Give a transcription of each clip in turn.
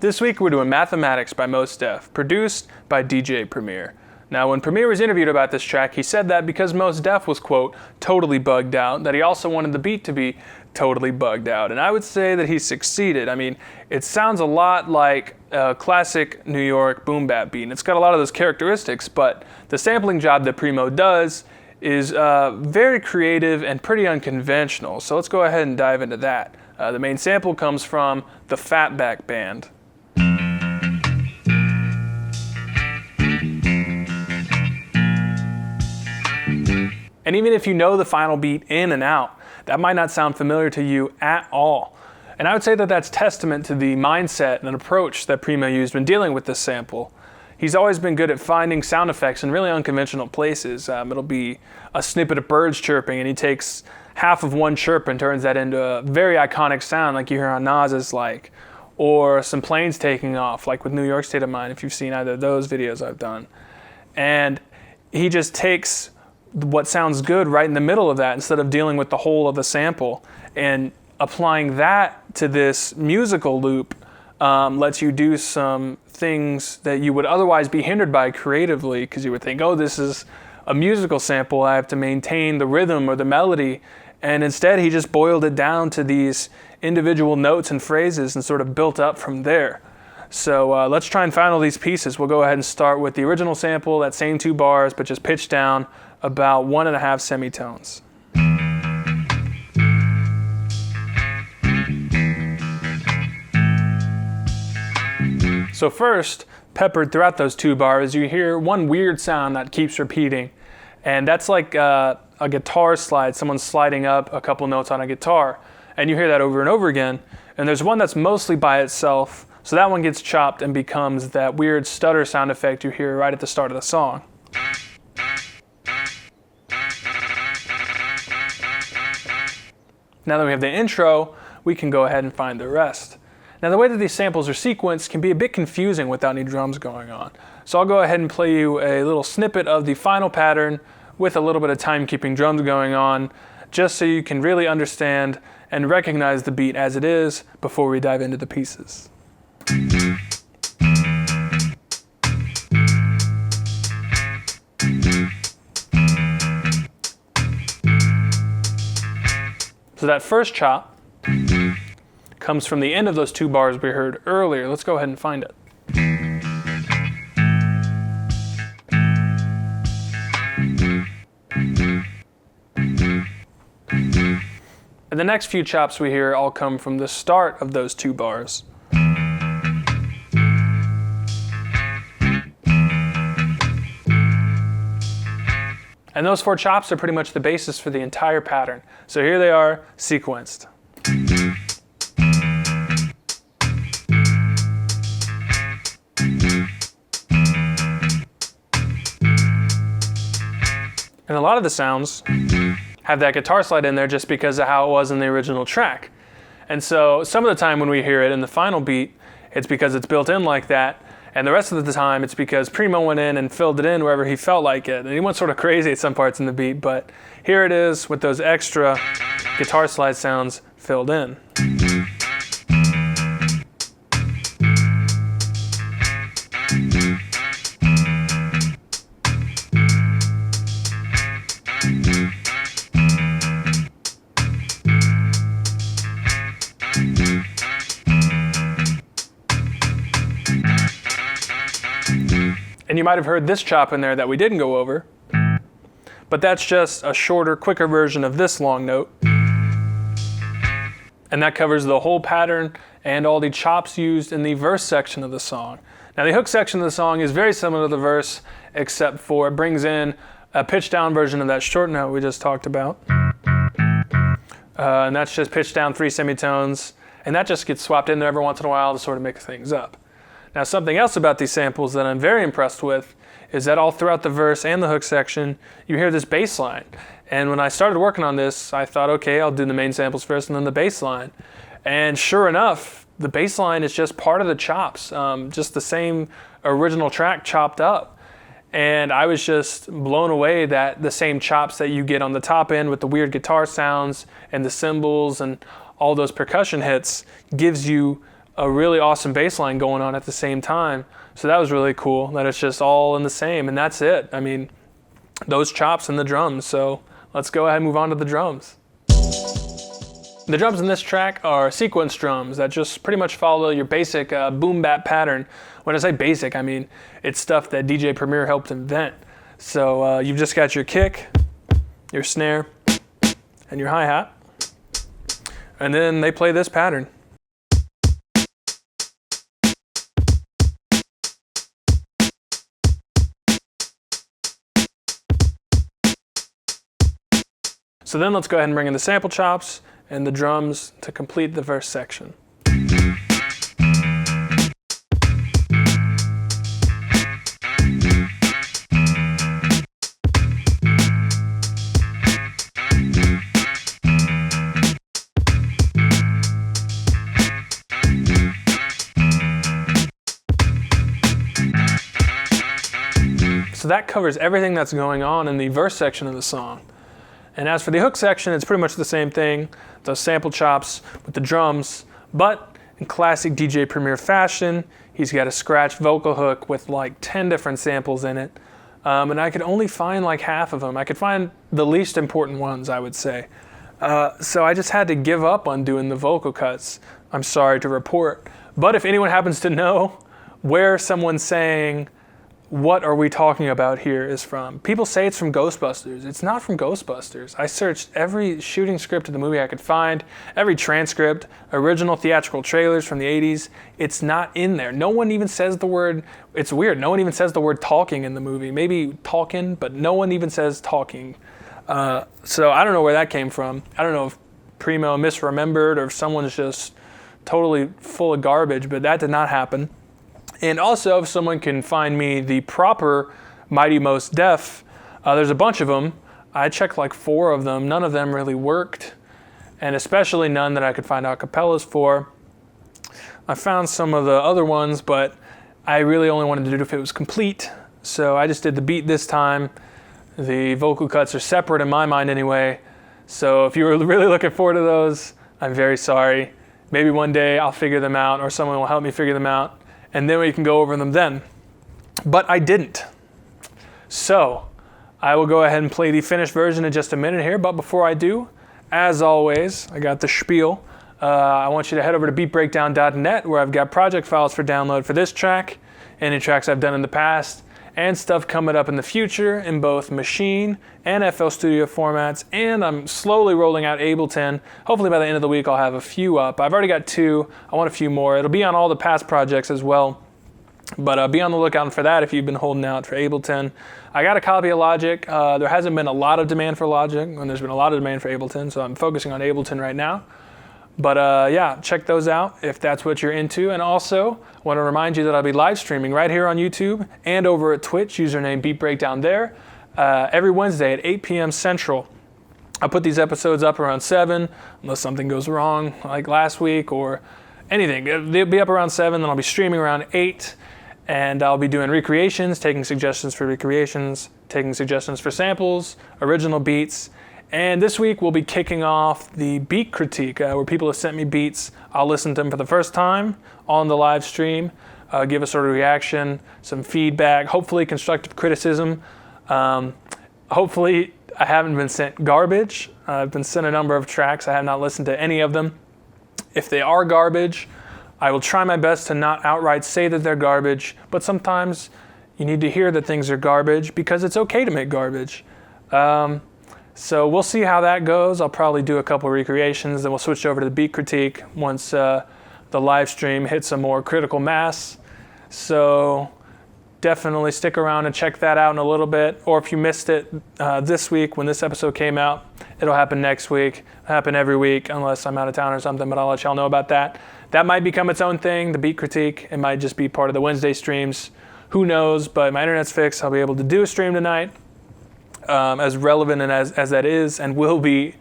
This week we're doing Mathematics by Mos Def, produced by DJ Premier. Now when Premier was interviewed about this track, he said that because Mos Def was, quote, totally bugged out, that he also wanted the beat to be totally bugged out. And I would say that he succeeded. I mean, it sounds a lot like a classic New York boom bap beat, and it's got a lot of those characteristics, but the sampling job that Primo does is very creative and pretty unconventional. So let's go ahead and dive into that. The main sample comes from the Fatback Band. And even if you know the final beat in and out, that might not sound familiar to you at all. And I would say that that's testament to the mindset and approach that Primo used when dealing with this sample. He's always been good at finding sound effects in really unconventional places. It'll be a snippet of birds chirping, and he takes half of one chirp and turns that into a very iconic sound like you hear on Nas's Like, or some planes taking off, like with New York State of Mind, if you've seen either of those videos I've done. And he just takes what sounds good right in the middle of that instead of dealing with the whole of the sample, and applying that to this musical loop lets you do some things that you would otherwise be hindered by creatively, because you would think, oh, this is a musical sample, I have to maintain the rhythm or the melody, and instead he just boiled it down to these individual notes and phrases and sort of built up from there. So let's try and find all these pieces. We'll go ahead and start with the original sample, that same 2 bars, but just pitched down about 1.5 semitones. So first, peppered throughout those 2 bars, you hear one weird sound that keeps repeating. And that's like a guitar slide, someone sliding up a couple notes on a guitar. And you hear that over and over again. And there's one that's mostly by itself, so that one gets chopped and becomes that weird stutter sound effect you hear right at the start of the song. Now that we have the intro, we can go ahead and find the rest. Now the way that these samples are sequenced can be a bit confusing without any drums going on. So I'll go ahead and play you a little snippet of the final pattern with a little bit of timekeeping drums going on, just so you can really understand and recognize the beat as it is before we dive into the pieces. So that first chop comes from the end of those 2 bars we heard earlier. Let's go ahead and find it. And the next few chops we hear all come from the start of those 2 bars. And those 4 chops are pretty much the basis for the entire pattern. So here they are, sequenced. And a lot of the sounds have that guitar slide in there just because of how it was in the original track. And so some of the time when we hear it in the final beat, it's because it's built in like that. And the rest of the time, it's because Primo went in and filled it in wherever he felt like it. And he went sort of crazy at some parts in the beat, but here it is with those extra guitar slide sounds filled in. And you might have heard this chop in there that we didn't go over, but that's just a shorter, quicker version of this long note. And that covers the whole pattern and all the chops used in the verse section of the song. Now the hook section of the song is very similar to the verse, except for it brings in a pitched down version of that short note we just talked about. And that's just pitched down 3 semitones, and that just gets swapped in there every once in a while to sort of mix things up. Now something else about these samples that I'm very impressed with is that all throughout the verse and the hook section, you hear this bass line. And when I started working on this, I thought, okay, I'll do the main samples first and then the bass line. And sure enough, the bass line is just part of the chops, just the same original track chopped up. And I was just blown away that the same chops that you get on the top end with the weird guitar sounds and the cymbals and all those percussion hits gives you a really awesome bass line going on at the same time. So that was really cool that it's just all in the same, and that's it. I mean, those chops and the drums. So let's go ahead and move on to the drums. The drums in this track are sequence drums that just pretty much follow your basic boom bap pattern. When I say basic, I mean it's stuff that DJ Premier helped invent. So you've just got your kick, your snare, and your hi-hat. And then they play this pattern. So then let's go ahead and bring in the sample chops and the drums to complete the verse section. So that covers everything that's going on in the verse section of the song. And as for the hook section, it's pretty much the same thing, those sample chops with the drums, but in classic DJ Premier fashion, he's got a scratched vocal hook with like 10 different samples in it. And I could only find like half of them. I could find the least important ones, I would say. So I just had to give up on doing the vocal cuts. I'm sorry to report. But if anyone happens to know where someone saying, "What are we talking about here?" is from, people say it's from Ghostbusters. It's not from Ghostbusters. I searched every shooting script of the movie I could find, every transcript, original theatrical trailers from the 80s. It's not in there. No one even says the word, it's weird, no one even says the word talking in the movie. Maybe talking, but no one even says talking. So I don't know where that came from. I don't know if Primo misremembered or if someone's just totally full of garbage, but that did not happen. And also, if someone can find me the proper Mighty Most Def, there's a bunch of them. I checked like 4 of them. None of them really worked, and especially none that I could find acapellas for. I found some of the other ones, but I really only wanted to do it if it was complete. So I just did the beat this time. The vocal cuts are separate in my mind anyway. So if you were really looking forward to those, I'm very sorry. Maybe one day I'll figure them out, or someone will help me figure them out, and then we can go over them then. But I didn't. So I will go ahead and play the finished version in just a minute here. But before I do, as always, I got the spiel. I want you to head over to beatbreakdown.net, where I've got project files for download for this track, any tracks I've done in the past, and stuff coming up in the future in both Machine and FL Studio formats. And I'm slowly rolling out Ableton. Hopefully by the end of the week I'll have a few up. I've already got 2. I want a few more. It'll be on all the past projects as well. But be on the lookout for that if you've been holding out for Ableton. I got a copy of Logic. There hasn't been a lot of demand for Logic, and there's been a lot of demand for Ableton, so I'm focusing on Ableton right now. But yeah, check those out if that's what you're into. And also, I want to remind you that I'll be live streaming right here on YouTube and over at Twitch, username Beat Breakdown there, every Wednesday at 8 p.m. Central. I'll put these episodes up around 7, unless something goes wrong, like last week or anything. They'll be up around 7, then I'll be streaming around 8, and I'll be doing recreations, taking suggestions for recreations, taking suggestions for samples, original beats. And this week we'll be kicking off the beat critique, where people have sent me beats. I'll listen to them for the first time on the live stream, give a sort of reaction, some feedback, hopefully constructive criticism. Hopefully I haven't been sent garbage. I've been sent a number of tracks. I have not listened to any of them. If they are garbage, I will try my best to not outright say that they're garbage, but sometimes you need to hear that things are garbage because it's okay to make garbage. So we'll see how that goes. I'll probably do a couple of recreations, then we'll switch over to the beat critique once the live stream hits a more critical mass. So definitely stick around and check that out in a little bit. Or if you missed it this week when this episode came out, it'll happen next week. It'll happen every week unless I'm out of town or something, but I'll let y'all know about that. That might become its own thing, the beat critique. It might just be part of the Wednesday streams. Who knows, but my internet's fixed. I'll be able to do a stream tonight. As relevant and as that is and will be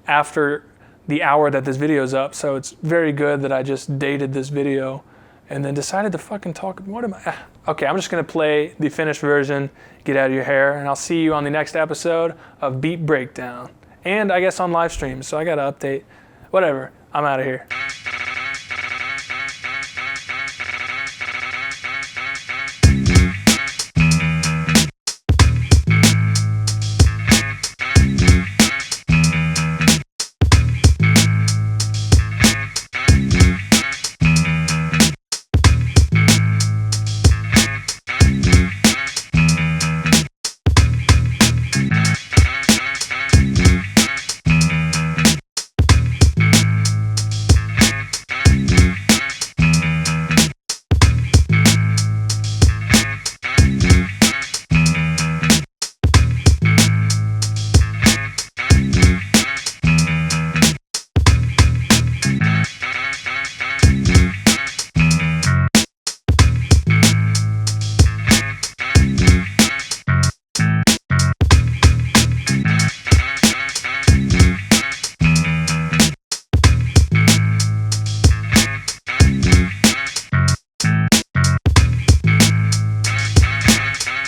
after the hour that this video's up. So it's very good that I just dated this video and then decided to fucking talk. What am I? Okay, I'm just gonna play the finished version, get out of your hair, and I'll see you on the next episode of Beat Breakdown. And I guess on live stream, so I gotta update. Whatever, I'm out of here.